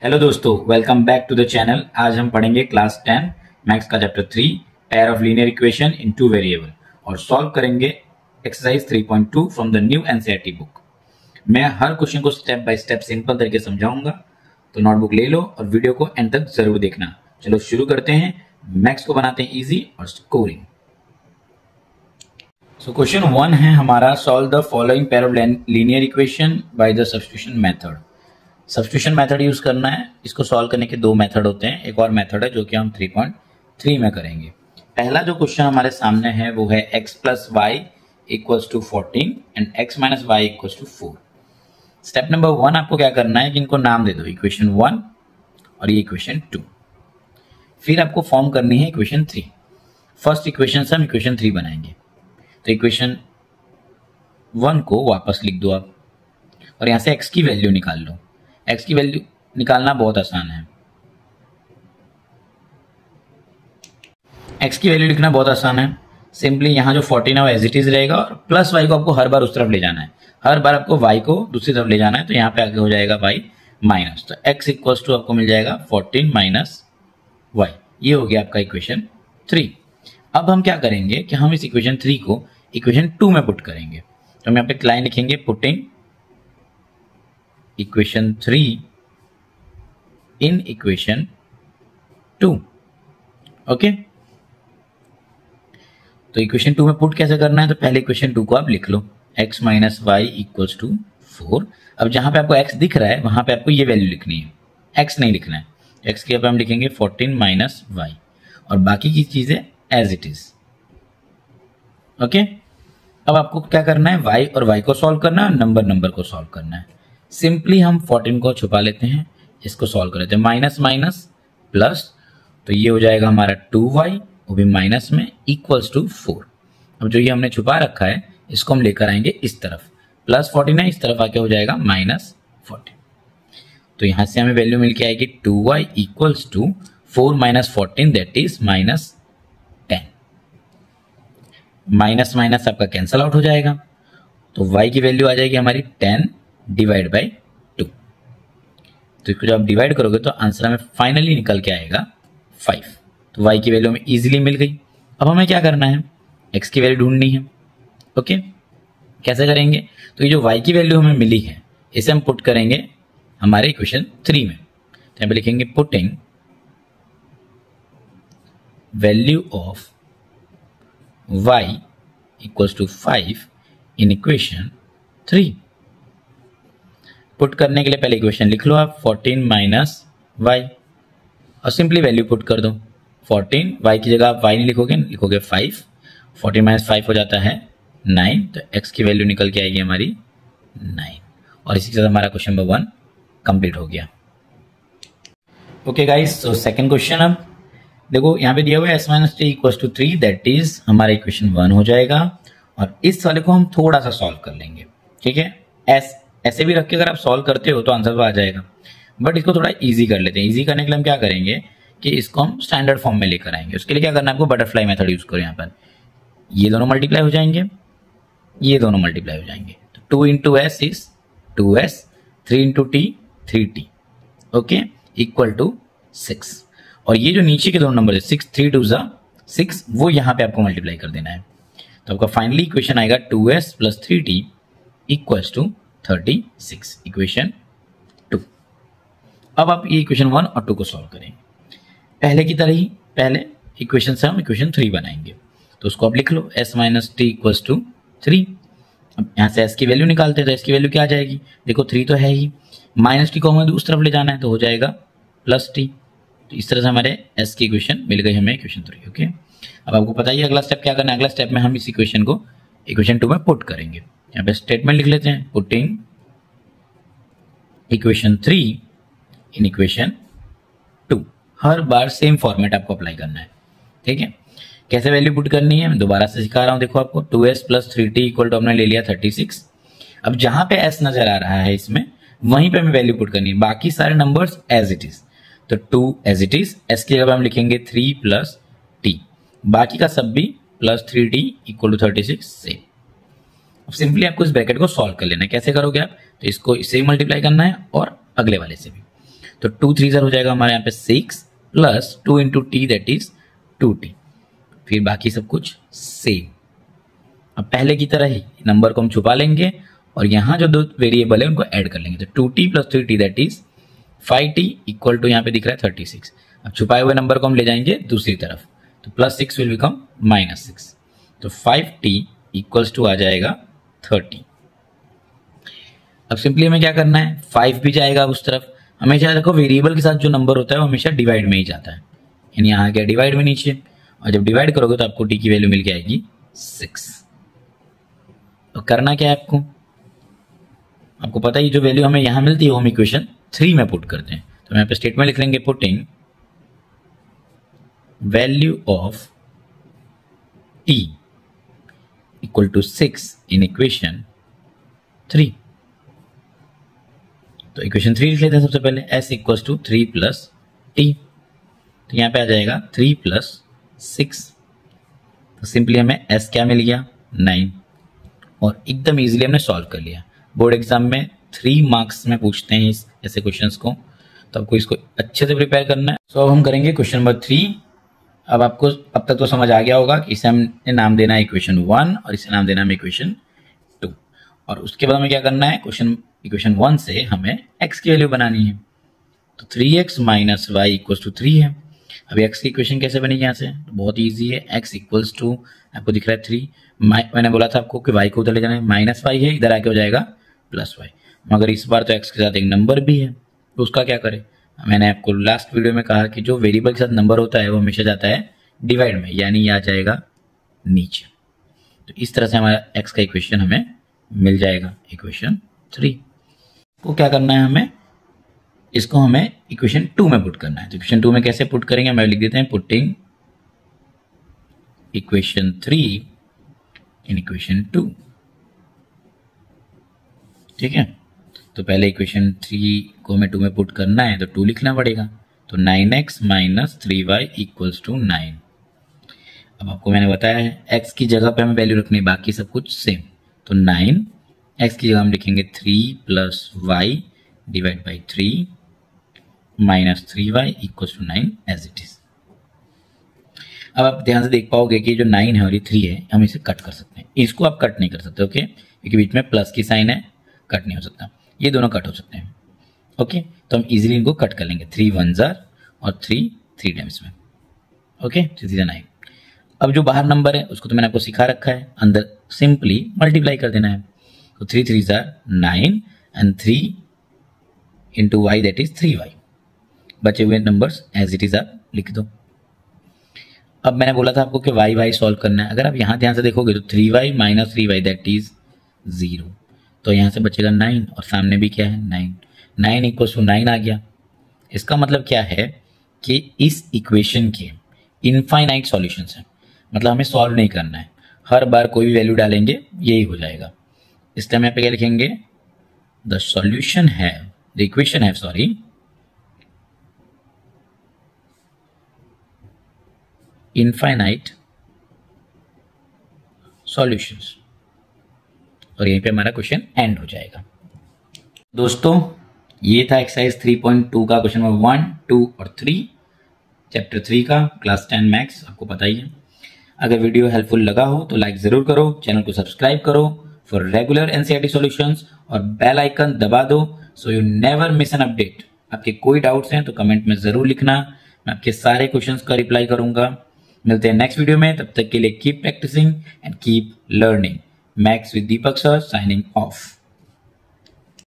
Hello दोस्तों, welcome back to the channel. आज हम पढ़ेंगे क्लास 10 मैथ्स का chapter 3 pair of linear equation in two variable और सॉल्व करेंगे exercise 3.2 from the new NCERT book. मैं हर क्वेश्चन को स्टेप बाय स्टेप सिंपल तरीके से समझाऊंगा, तो नोटबुक ले लो और वीडियो को एंड तक जरूर देखना। चलो शुरू करते हैं। मैथ्स को बनाते हैं इजी और स्कोरिंग। सो क्वेश्चन 1 है हमारा, solve the following pair of linear equation by the substitution method. Substitution method use करना है। इसको सॉल्व करने के दो मेथड होते हैं। एक और मेथड है जो कि हम 3.3 में करेंगे। पहला जो क्वेश्चन हमारे सामने है वो है x plus y equals to 14 and x minus y equals to 4। Step number 1 आपको क्या करना है कि इनको नाम दे दो, इक्वेशन 1 और ये इक्वेशन 2। फिर आपको फॉर्म करनी है इक्वेशन 3। फर्स्ट इक्वेशन से हम इक्वेशन 3 बनाएंगे। तो इक्वेशन 1 को वापस लिख दो आप और यहां से x की वैल्यू निकाल लो। x की वैल्यू निकालना बहुत आसान है। x की वैल्यू लिखना बहुत आसान है। सिंपली यहाँ जो 14 है वो एज इट इज रहेगा और प्लस y को आपको हर बार उस तरफ ले जाना है। हर बार आपको y को दूसरी तरफ ले जाना है, तो यहाँ पे आगे हो जाएगा y माइनस। तो x इक्वल्स टू आपको मिल जाएगा 14 माइनस y। ये हो गया आपका इक्वेशन 3। अब हम क्या करेंगे कि हम इस इक्वेशन 3 को इक्वेशन 2 में पुट करेंगे। तो हम यहाँ पे लाइन लिखेंगे, putting equation 3 in equation 2। Okay, तो इक्वेशन 2 में पुट कैसे करना है, तो पहले इक्वेशन 2 को आप लिख लो, x minus y equals to 4। अब जहां पे आपको x दिख रहा है वहां पे आपको ये वैल्यू लिखनी है, x नहीं लिखना है। x के पे हम लिखेंगे 14 माइनस वाई और बाकी की चीजें एज इट इज। ओके, अब आपको क्या करना है, y और y को सॉल्व करना है, नंबर को सॉल्व करना है। सिंपली हम 14 को छुपा लेते हैं, इसको सॉल्व कर लेते हैं। माइनस माइनस प्लस, तो ये हो जाएगा हमारा 2y, वो भी माइनस में, इक्वल्स टू 4। अब जो ये हमने छुपा रखा है इसको हम लेकर आएंगे इस तरफ, प्लस 14 है, इस तरफ आके हो जाएगा माइनस 14। तो यहां से हमें वैल्यू मिल के आएगी 2y equals to 4 minus 14 that is minus 10। Minus minus आपका कैंसल आउट हो जाएगा, तो y की वैल्यू आ जाएगी हमारी 10 डिवाइड बाई 2। तो इसको जब आप डिवाइड करोगे तो आंसर हमें फाइनली निकल के आएगा 5। तो y की वैल्यू हमें इजीली मिल गई। अब हमें क्या करना है, x की वैल्यू ढूंढनी है। ओके, कैसे करेंगे, तो ये जो y की वैल्यू हमें मिली है इसे हम पुट करेंगे हमारे इक्वेशन 3 में। तो यहाँ पे लिखेंगे putting value of y equals to 5 in equation 3। Put करने के लिए पहले इक्वेशन लिख लो आप, 14 माइनस वाई और सिंपली वैल्यू पुट कर दो। 14 y की जगह आप y नहीं लिखोगे, लिखोगे 5। 14 माइनस 5 हो जाता है 9, तो x की वैल्यू निकल के आएगी हमारी 9। और इसी के साथ हमारा क्वेश्चन नंबर 1 कंप्लीट हो गया। ओके गाइस, तो सेकंड क्वेश्चन अब देखो, यहाँ पे दिया हुआ है s minus t equals to 3, that is हमारा इक्वेशन 1 हो जाएगा। और इस वाले को हम थोड़ा सा सॉल्व कर लेंगे, ठीक है। ऐसे भी रख के अगर आप सॉल्व करते हो तो आंसर आ जाएगा, बट इसको थोड़ा इजी कर लेते हैं। इजी करने के लिए हम क्या करेंगे कि इसको हम स्टैंडर्ड फॉर्म में लेकर आएंगे। उसके लिए क्या करना है, आपको बटरफ्लाई मेथड यूज करो। यहाँ पर ये दोनों मल्टीप्लाई हो जाएंगे, ये दोनों मल्टीप्लाई हो जाएंगे। तो 2 into s is 2s, 3 into t 3t, okay, equal to 6। और ये जो नीचे के दोनों नंबर है 6, 3 2 6, वो यहाँ पे आपको मल्टीप्लाई कर देना है। तो आपका फाइनली इक्वेशन आएगा 2s plus 3t equals to 36, equation 2। अब आप ये इक्वेशन 1 और 2 को सॉल्व करेंगे पहले की तरह ही। पहले इक्वेशन से हम इक्वेशन 3 बनाएंगे, तो उसको आप लिख लो, s minus t equals to 3। अब यहाँ से s की वैल्यू निकालते हैं, तो s की वैल्यू क्या आ जाएगी, देखो 3 तो है ही, माइनस टी को हमें उस तरफ ले जाना है तो हो जाएगा प्लस टी। तो इस तरह से हमारे s की इक्वेशन मिल गई हमें, इक्वेशन 3। ओके, अब आपको पता ही अगला स्टेप क्या करना है। अगला स्टेप में हम इस इक्वेशन को इक्वेशन 2 में पुट करेंगे। यहाँ पे स्टेटमेंट लिख लेते हैं, putting equation 3 in equation 2। Her bar same format आपको अप्लाई करना है, ठीक है। कैसे वैल्यू पुट करनी है मैं दोबारा से सिखा रहा हूं। देखो आपको 2s plus 3t equal to हमने ले लिया 36। अब जहां पे s नजर आ रहा है इसमें, वहीं पे हमें वैल्यू पुट करनी है। बाकी सारे नंबर्स एज इट इज, तो 2 एज इट इज, s की जगह हम लिखेंगे 3 प्लस t, बाकी का सब भी plus 3t equal to 36 same. अब सिंपली आपको इस ब्रैकेट को सॉल्व कर लेना है। कैसे करोगे आप, तो इसको इससे ही मल्टीप्लाई करना है और अगले वाले से भी। तो 2 3 हो जाएगा हमारे यहाँ पे 6 plus 2 into T that is 2t। फिर बाकी सब कुछ सेम। अब पहले की तरह ही नंबर को हम छुपा लेंगे और यहाँ जो दो वेरिएबल है उनको ऐड कर लेंगे। तो 2t plus 3t that is 5t equal to यहाँ पे दिख रहा है 36। अब छुपाए हुए नंबर को हम ले जाएंगे दूसरी तरफ, तो प्लस 6 विल बिकम माइनस 6। तो 5t इक्वल्स टू आ जाएगा 30। अब सिंपली हमें क्या करना है, 5 भी जाएगा उस तरफ। हमेशा देखो वेरिएबल के साथ जो नंबर होता है वो हमेशा डिवाइड में ही जाता है, यानी यहाँ गया डिवाइड में नीचे, और जब डिवाइड करोगे तो आपको t की वैल्यू मिल के आएगी 6। तो करना क्या है आपको पता ही, जो वैल्यू हमें यहाँ मिलती है वो हम इक्वेशन 3 में पुट करते हैं। तो यहाँ पे स्टेटमेंट लिख लेंगे, putting value of t equal to 6 in equation 3। तो इक्वेशन 3 लिख लेते हैं सबसे पहले, s equals to 3 plus t. तो यहाँ पे आ जाएगा 3 प्लस 6। तो सिंपली हमें s क्या मिल गया, 9, और एकदम इजीली हमने सॉल्व कर लिया। बोर्ड एग्जाम में 3 मार्क्स में पूछते हैं इस ऐसे क्वेश्चंस को, तो आपको इसको अच्छे से प्रिपेयर करना है। सो अब हम करेंगे क्वेश्चन नंबर 3। अब आपको अब तक तो समझ आ गया होगा कि इसे हमने नाम देना है इक्वेशन 1 और इसे नाम देना है इक्वेशन 2। और उसके बाद हमें क्या करना है, इक्वेशन 1 से हमें x की वैल्यू बनानी है। तो 3x minus y equals to 3 है। अभी x की इक्वेशन कैसे बनेगी यहाँ से, तो बहुत ईजी है। x इक्वल्स टू आपको दिख रहा है 3, मैंने बोला था आपको कि y को उधर ले जाना है, माइनस वाई है, इधर आके हो जाएगा प्लस वाई। मगर इस बार तो x के साथ एक नंबर भी है, तो उसका क्या करें। मैंने आपको लास्ट वीडियो में कहा कि जो वेरिएबल के साथ नंबर होता है वो हमेशा जाता है डिवाइड में, यानी आ जाएगा नीचे। तो इस तरह से हमारा x का इक्वेशन हमें मिल जाएगा, इक्वेशन 3 को क्या करना है हमें, इसको हमें इक्वेशन 2 में पुट करना है। तो इक्वेशन 2 में कैसे पुट करेंगे, हमें लिख देते हैं पुटिंग इक्वेशन 3 इन इक्वेशन 2। ठीक है, तो पहले इक्वेशन 3 को हमें 2 में पुट करना है, तो 2 लिखना पड़ेगा। तो 9x minus 3y equals to 9। अब आपको मैंने बताया है x की जगह पे हमें वैल्यू रखनी है, बाकी सब कुछ सेम। तो 9 x की जगह हम लिखेंगे 3 plus y divide by 3 minus 3y equals to 9 as it is. अब आप ध्यान से देख पाओगे कि जो 9 है और ये 3 है, हम इसे कट कर सकते हैं। इसको आप कट नहीं कर सकते, ओके, क्योंकि बीच में प्लस की साइन है, कट नहीं हो सकता। ये दोनों कट हो सकते हैं, ओके। तो हम इजीली इनको कट कर लेंगे, 3 1 जार और 3 3 टाइम्स में, ओके, 3 9। अब जो बाहर नंबर है उसको तो मैंने आपको सिखा रखा है, अंदर सिंपली मल्टीप्लाई कर देना है। तो 3 3 जार 9 and 3 into y that is 3y। बचे हुए नंबर्स एज इट इज आप लिख दो। अब मैंने बोला था आपको कि वाई वाई सॉल्व करना है। अगर आप यहाँ ध्यान से देखोगे तो 3y minus 3y that is 0। तो यहाँ से बचेगा 9 और सामने भी क्या है 9। 9 इक्वल्स टू 9 आ गया। इसका मतलब क्या है कि इस इक्वेशन के इनफाइनाइट सॉल्यूशंस हैं, मतलब हमें सॉल्व नहीं करना है, हर बार कोई भी वैल्यू डालेंगे यही हो जाएगा। इस टाइम यहाँ पे क्या लिखेंगे, द सॉल्यूशन है, द इक्वेशन है सॉरी इनफाइनाइट सॉल्यूशंस, और यहीं पे हमारा क्वेश्चन एंड हो जाएगा। दोस्तों ये था एक्सरसाइज 3.2 का क्वेश्चन नंबर 1, 2 और 3 चैप्टर 3 का क्लास 10 मैथ्स, आपको पता ही है। अगर वीडियो हेल्पफुल लगा हो तो लाइक जरूर करो, चैनल को सब्सक्राइब करो फॉर रेगुलर एनसीईआरटी सॉल्यूशंस, और बेल आइकन दबा दो so you never miss an update. आपके कोई डाउट्स हैं तो कमेंट में जरूर लिखना, मैं आपके सारे क्वेश्चंस का रिप्लाई करूंगा। मिलते हैं नेक्स्ट वीडियो में, तब तक के लिए keep practising and keep learning. Maths with Deepak sir signing of.